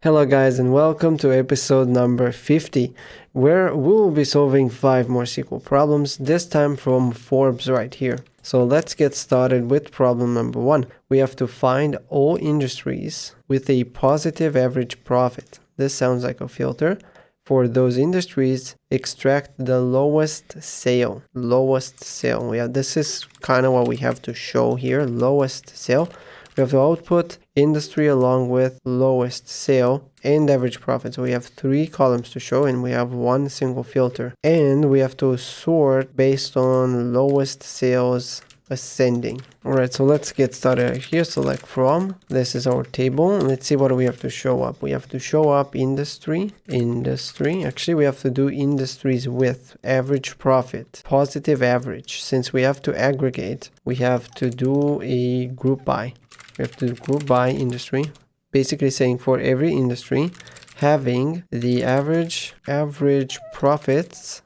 Hello guys, and welcome to episode number 50, where we will be solving 5 more SQL problems, this time from Forbes right here. So let's get started with problem number 1. We have to find all industries with a positive average profit. This sounds like a filter. For those industries, extract the lowest sale. Yeah, this is kind of what we have to show here, lowest sale. We have to output industry along with lowest sale and average profit. So we have 3 columns to show and we have one single filter. And we have to sort based on lowest sales ascending. Alright, so let's get started right here. Select from. This is our table. Let's see what we have to show up. We have to show up industry. Actually, we have to do industries with average profit, positive average. Since we have to aggregate, we have to do a group by. We have to group by industry, basically saying for every industry having the average profits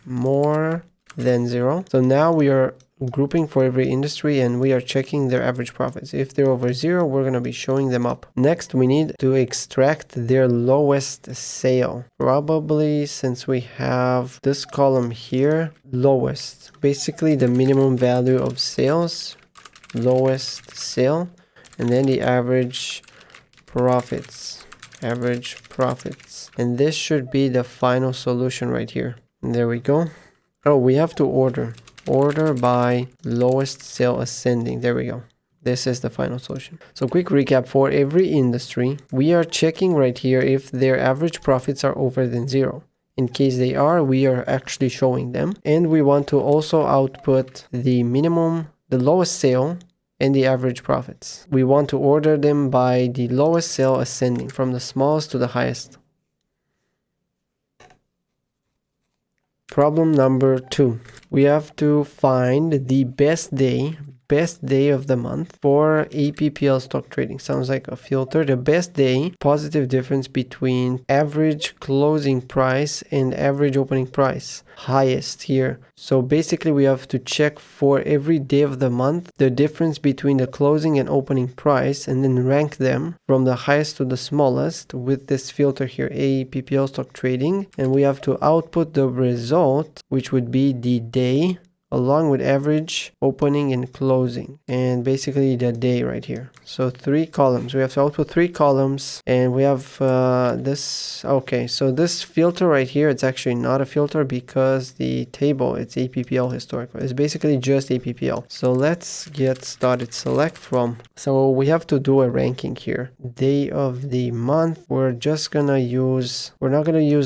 more than 0. So now we are grouping for every industry and we are checking their average profits. If they're over 0, we're going to be showing them up. Next, we need to extract their lowest sale. Probably, since we have this column here, lowest, basically the minimum value of sales, lowest sale, and then the average profits, and this should be the final solution right here. And there we go. Oh, we have to order by lowest sale ascending. There we go. This is the final solution. So quick recap for every industry. We are checking right here if their average profits are over than 0. In case they are, we are actually showing them. And we want to also output the minimum, the lowest sale, and the average profits. We want to order them by the lowest sale ascending from the smallest to the highest. Problem number 2. We have to find the best day of the month for APPL stock trading. Sounds like a filter. The best day, positive difference between average closing price and average opening price, highest here. So basically we have to check for every day of the month the difference between the closing and opening price and then rank them from the highest to the smallest with this filter here, APPL stock trading, and we have to output the result, which would be the day along with average opening and closing, and basically the day right here. So 3 columns. We have to output 3 columns, and we have this. Okay, so this filter right here, it's actually not a filter because the table, it's APPL historical. It's basically just APPL. So let's get started. Select from. So we have to do a ranking here. Day of the month. We're not gonna use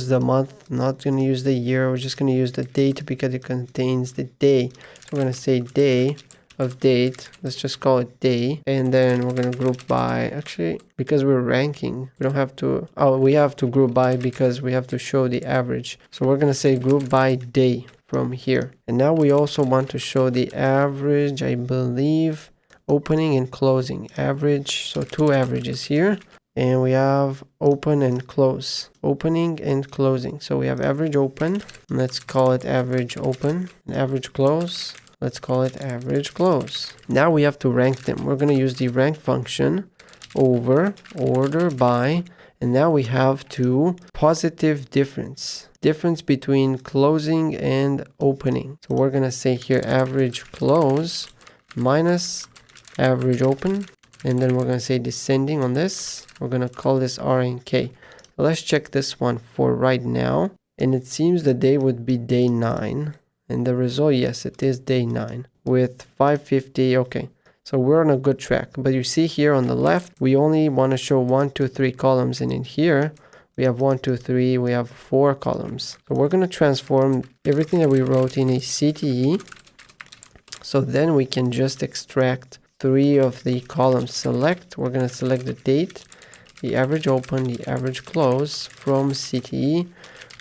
the month, not gonna use the year. We're just gonna use the date because it contains the day. So we're going to say day of date. Let's just call it day. And then we're going to group by, actually, because we're ranking, we don't have to, we have to group by because we have to show the average. So we're going to say group by day from here. And now we also want to show the average, I believe, opening and closing. Average, so 2 averages here. And we have open and close, opening and closing. So we have average open, let's call it average open, and average close, let's call it average close. Now we have to rank them. We're going to use the rank function over order by, and now we have to positive difference between closing and opening. So we're going to say here average close minus average open. And then we're going to say descending on this. We're going to call this R and K. Let's check this one for right now. And it seems the day would be day 9. And the result, yes, it is day 9 with 550. Okay, so we're on a good track. But you see here on the left, we only want to show 1, 2, 3 columns. And in here, we have 1, 2, 3. We have 4 columns. So we're going to transform everything that we wrote in a CTE. So then we can just extract 3 of the columns. Select, we're going to select the date, the average open, the average close from CTE,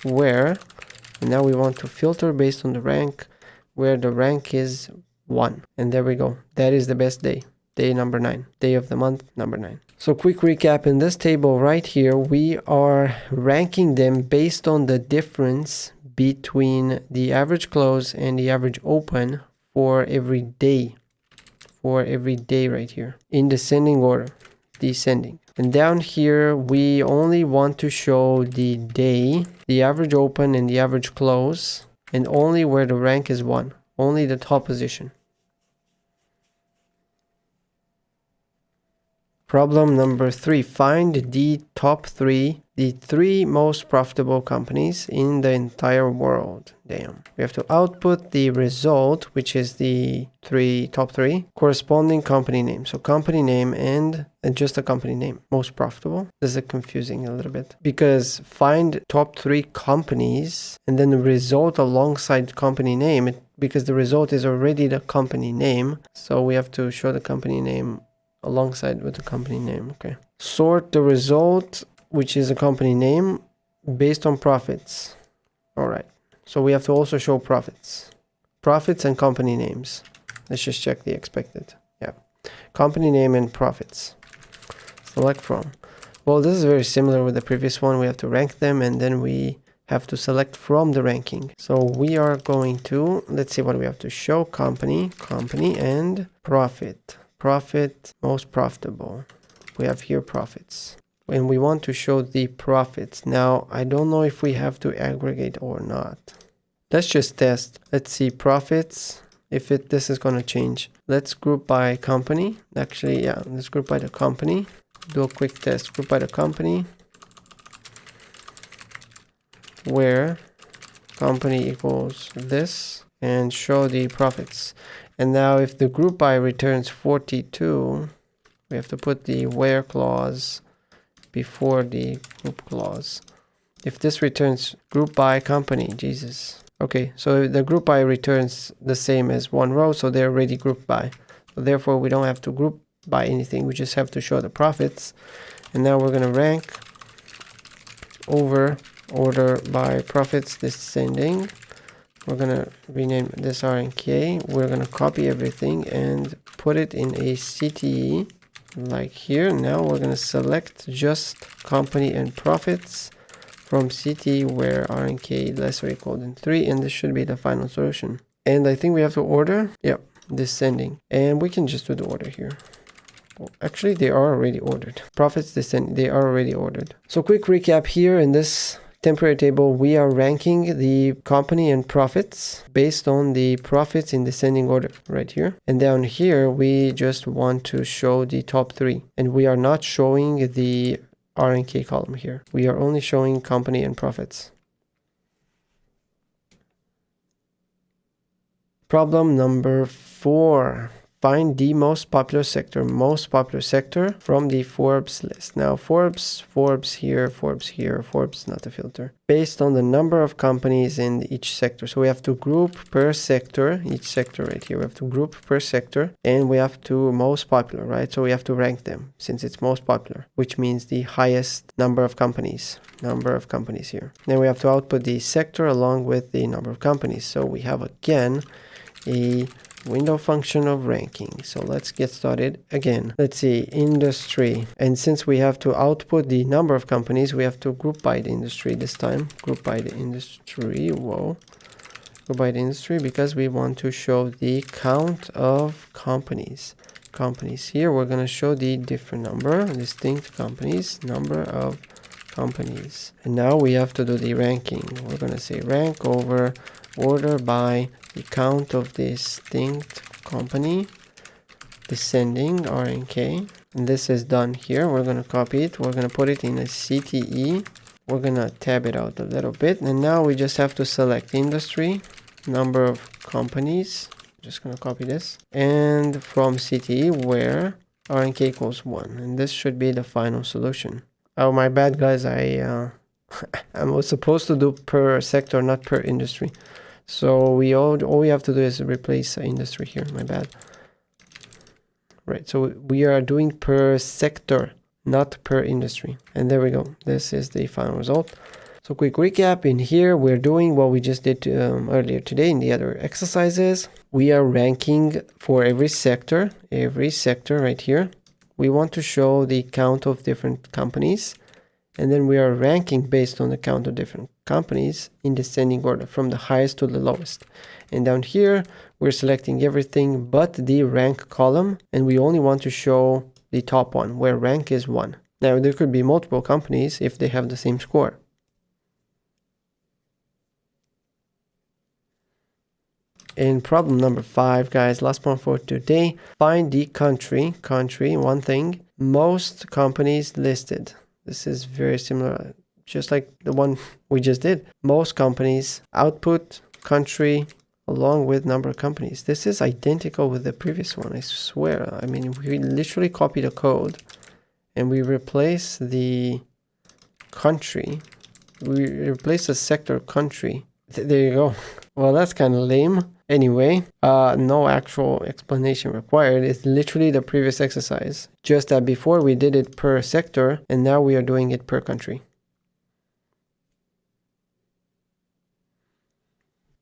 where, and now we want to filter based on the rank, where the rank is 1. And there we go. That is the best day. Day number 9. Day of the month, number 9. So quick recap, in this table right here, we are ranking them based on the difference between the average close and the average open for every day. Right here in descending order. descending. And down here, we only want to show the day, the average open and the average close, and only where the rank is 1, only the top position. Problem number 3, find the top 3, the 3 most profitable companies in the entire world. Damn. We have to output the result, which is the top 3, corresponding company name. So company name and just a company name, most profitable. This is confusing a little bit because find top 3 companies and then the result alongside company name, because the result is already the company name. So we have to show the company name alongside with the company name. Okay. Sort the result, which is a company name, based on profits. All right. So we have to also show profits. Profits and company names. Let's just check the expected. Yeah. Company name and profits. Select from. Well, this is very similar with the previous one. We have to rank them and then we have to select from the ranking. So we are going to, let's see what we have to show. Company and profit. Profit, most profitable. We have here profits. And we want to show the profits. Now, I don't know if we have to aggregate or not. Let's just test. Let's see profits. If this is going to change. Let's group by company. Actually, yeah, let's group by the company. Do a quick test. Group by the company. Where company equals this. And show the profits. And now if the group by returns 42, we have to put the where clause before the group clause. If this returns group by company, Jesus. Okay, so the group by returns the same as one row, so they're already grouped by. So therefore, we don't have to group by anything. We just have to show the profits. And now we're going to rank over order by profits descending. We're going to rename this RNK. We're going to copy everything and put it in a CTE like here. Now we're going to select just company and profits from CTE where RNK less or equal than 3. And this should be the final solution. And I think we have to order. Yep, descending. And we can just do the order here. Well, actually, they are already ordered. Profits descending. They are already ordered. So quick recap here in this temporary table, we are ranking the company and profits based on the profits in descending order right here. And down here, we just want to show the top 3. And we are not showing the RNK column here. We are only showing company and profits. Problem number 4. Find the most popular sector from the Forbes list. Now, Forbes here, Forbes not a filter. Based on the number of companies in each sector. So we have to group per sector, each sector right here. We have to group per sector and we have to most popular, right? So we have to rank them since it's most popular, which means the highest number of companies here. Then we have to output the sector along with the number of companies. So we have again a window function of ranking. So let's get started again. Let's see, industry. And since we have to output the number of companies, we have to group by the industry this time. Group by the industry. Whoa. Group by the industry because we want to show the count of companies. Here we're going to show the different number, distinct companies, number of companies. And now we have to do the ranking. We're going to say rank over order by the count of distinct company descending RNK. And this is done here. We're going to copy it. We're going to put it in a CTE. We're going to tab it out a little bit. And now we just have to select industry, number of companies. Just going to copy this. And from CTE where RNK equals 1. And this should be the final solution. Oh, my bad, guys. I was supposed to do per sector, not per industry. So all we have to do is replace industry here. My bad. Right. So we are doing per sector, not per industry. And there we go. This is the final result. So quick recap. In here, we're doing what we just did earlier today in the other exercises. We are ranking for every sector right here. We want to show the count of different companies. And then we are ranking based on the count of different companies in descending order from the highest to the lowest. And down here, we're selecting everything but the rank column. And we only want to show the top one where rank is 1. Now, there could be multiple companies if they have the same score. In problem number 5, guys, last one for today, find the country, one thing, most companies listed. This is very similar, just like the one we just did. Most companies, output, country, along with number of companies. This is identical with the previous one, I swear. I mean, we literally copy the code and we replace the country. We replace the sector country. There you go. Well, that's kind of lame. Anyway, no actual explanation required. It's literally the previous exercise. Just that before we did it per sector and now we are doing it per country.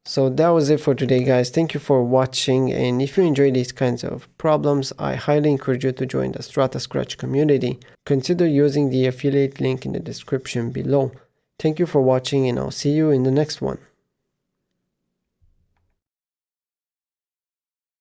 So that was it for today, guys. Thank you for watching. And if you enjoy these kinds of problems, I highly encourage you to join the StrataScratch community. Consider using the affiliate link in the description below. Thank you for watching and I'll see you in the next one.